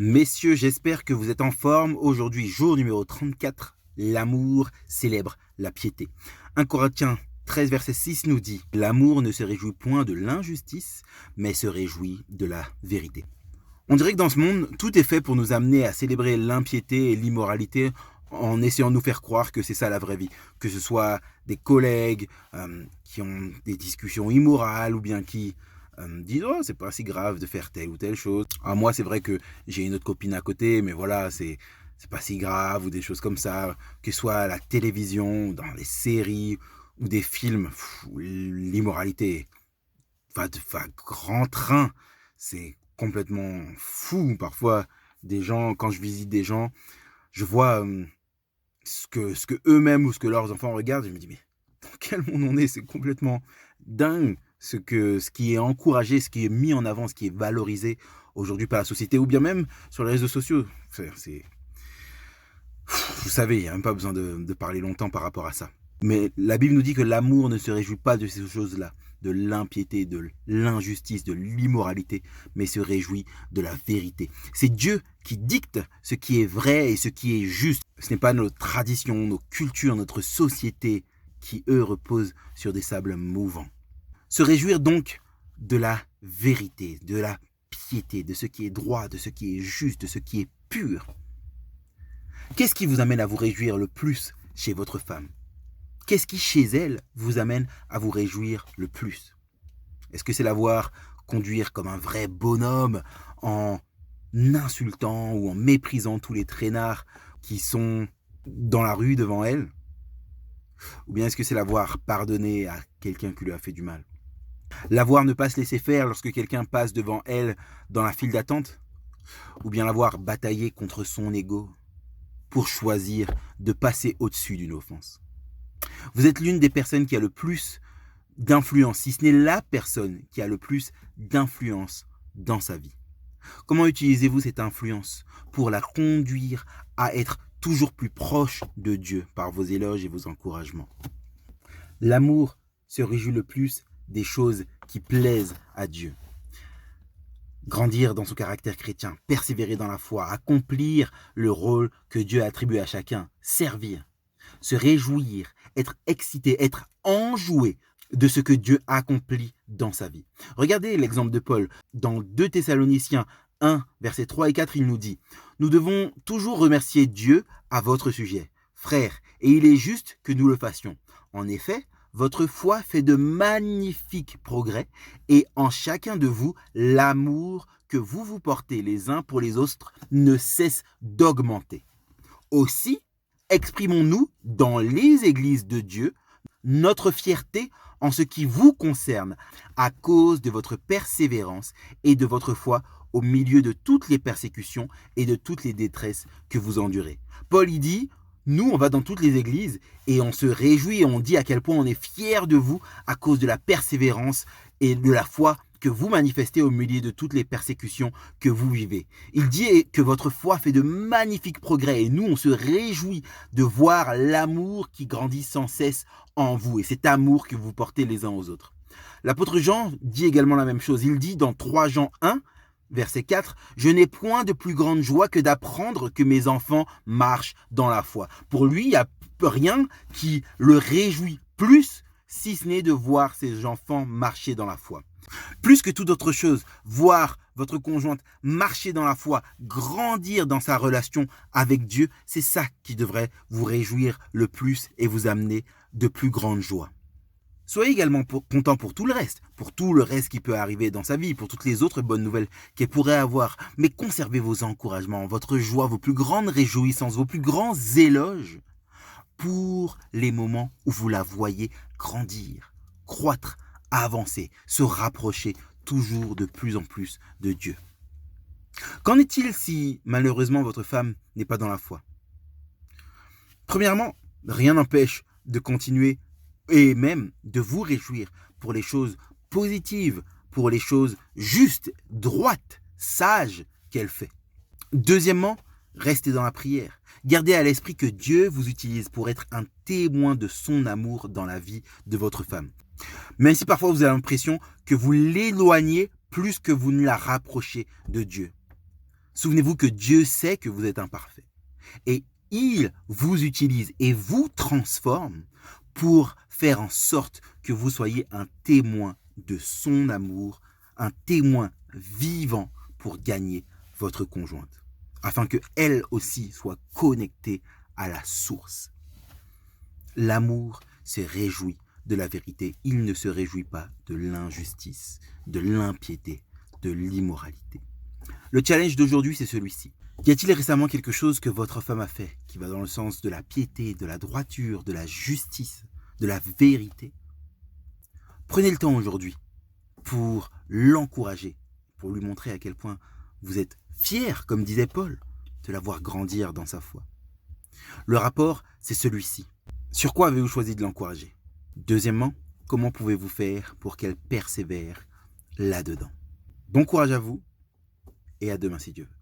Messieurs, j'espère que vous êtes en forme. Aujourd'hui, jour numéro 34, l'amour célèbre la piété. 1 Corinthiens 13, verset 6 nous dit « L'amour ne se réjouit point de l'injustice, mais se réjouit de la vérité. » On dirait que dans ce monde, tout est fait pour nous amener à célébrer l'impiété et l'immoralité en essayant de nous faire croire que c'est ça la vraie vie. Que ce soit des collègues qui ont des discussions immorales ou bien qui disent « Oh, c'est pas si grave de faire telle ou telle chose. » Ah, moi, c'est vrai que j'ai une autre copine à côté, mais voilà, c'est pas si grave ou des choses comme ça. Que ce soit à la télévision, dans les séries ou des films, l'immoralité va grand train. C'est complètement fou. Parfois, des gens, quand je visite des gens, je vois ce que eux-mêmes ou ce que leurs enfants regardent. Je me dis, mais dans quel monde on est? C'est complètement dingue ce qui est encouragé, ce qui est mis en avant, ce qui est valorisé aujourd'hui par la société ou bien même sur les réseaux sociaux. Vous savez, il n'y a même pas besoin de parler longtemps par rapport à ça. Mais la Bible nous dit que l'amour ne se réjouit pas de ces choses-là, de l'impiété, de l'injustice, de l'immoralité, mais se réjouit de la vérité. C'est Dieu qui dicte ce qui est vrai et ce qui est juste. Ce n'est pas nos traditions, nos cultures, notre société qui, eux, reposent sur des sables mouvants. Se réjouir donc de la vérité, de la piété, de ce qui est droit, de ce qui est juste, de ce qui est pur. Qu'est-ce qui vous amène à vous réjouir le plus chez votre femme? Qu'est-ce qui, chez elle, vous amène à vous réjouir le plus? Est-ce que c'est la voir conduire comme un vrai bonhomme en insultant ou en méprisant tous les traînards qui sont dans la rue devant elle? Ou bien est-ce que c'est la voir pardonner à quelqu'un qui lui a fait du mal? La voir ne pas se laisser faire lorsque quelqu'un passe devant elle dans la file d'attente? Ou bien la voir batailler contre son ego pour choisir de passer au-dessus d'une offense? Vous êtes l'une des personnes qui a le plus d'influence, si ce n'est la personne qui a le plus d'influence dans sa vie. Comment utilisez-vous cette influence pour la conduire à être toujours plus proche de Dieu par vos éloges et vos encouragements? L'amour se réjouit le plus des choses qui plaisent à Dieu. Grandir dans son caractère chrétien, persévérer dans la foi, accomplir le rôle que Dieu a attribué à chacun, servir, se réjouir, être excité, être enjoué de ce que Dieu accomplit dans sa vie. Regardez l'exemple de Paul. Dans 2 Thessaloniciens 1, versets 3 et 4, il nous dit « Nous devons toujours remercier Dieu à votre sujet, frères, et il est juste que nous le fassions. En effet, votre foi fait de magnifiques progrès, et en chacun de vous, l'amour que vous vous portez les uns pour les autres ne cesse d'augmenter. Aussi, exprimons-nous dans les églises de Dieu notre fierté en ce qui vous concerne à cause de votre persévérance et de votre foi au milieu de toutes les persécutions et de toutes les détresses que vous endurez. » Paul y dit, nous on va dans toutes les églises et on se réjouit et on dit à quel point on est fiers de vous à cause de la persévérance et de la foi que vous manifestez au milieu de toutes les persécutions que vous vivez. Il dit que votre foi fait de magnifiques progrès et nous, on se réjouit de voir l'amour qui grandit sans cesse en vous et cet amour que vous portez les uns aux autres. L'apôtre Jean dit également la même chose. Il dit dans 3 Jean 1, verset 4, « Je n'ai point de plus grande joie que d'apprendre que mes enfants marchent dans la foi. » Pour lui, il n'y a rien qui le réjouit plus si ce n'est de voir ses enfants marcher dans la foi. Plus que toute autre chose, voir votre conjointe marcher dans la foi, grandir dans sa relation avec Dieu, c'est ça qui devrait vous réjouir le plus et vous amener de plus grande joie. Soyez également content pour tout le reste qui peut arriver dans sa vie, pour toutes les autres bonnes nouvelles qu'elle pourrait avoir. Mais conservez vos encouragements, votre joie, vos plus grandes réjouissances, vos plus grands éloges pour les moments où vous la voyez grandir, croître, avancer, se rapprocher toujours de plus en plus de Dieu. Qu'en est-il si malheureusement votre femme n'est pas dans la foi? Premièrement, rien n'empêche de continuer et même de vous réjouir pour les choses positives, pour les choses justes, droites, sages qu'elle fait. Deuxièmement, restez dans la prière. Gardez à l'esprit que Dieu vous utilise pour être un témoin de son amour dans la vie de votre femme. Même si parfois vous avez l'impression que vous l'éloignez plus que vous ne la rapprochez de Dieu. Souvenez-vous que Dieu sait que vous êtes imparfait. Et il vous utilise et vous transforme pour faire en sorte que vous soyez un témoin de son amour, un témoin vivant pour gagner votre conjointe, afin qu'elle aussi soit connectée à la source. L'amour se réjouit de la vérité, il ne se réjouit pas de l'injustice, de l'impiété, de l'immoralité. Le challenge d'aujourd'hui, c'est celui-ci. Y a-t-il récemment quelque chose que votre femme a fait qui va dans le sens de la piété, de la droiture, de la justice, de la vérité? Prenez le temps aujourd'hui pour l'encourager, pour lui montrer à quel point vous êtes fier, comme disait Paul, de la voir grandir dans sa foi. Le rapport, c'est celui-ci. Sur quoi avez-vous choisi de l'encourager? Deuxièmement, comment pouvez-vous faire pour qu'elle persévère là-dedans? Bon courage à vous et à demain si Dieu veut.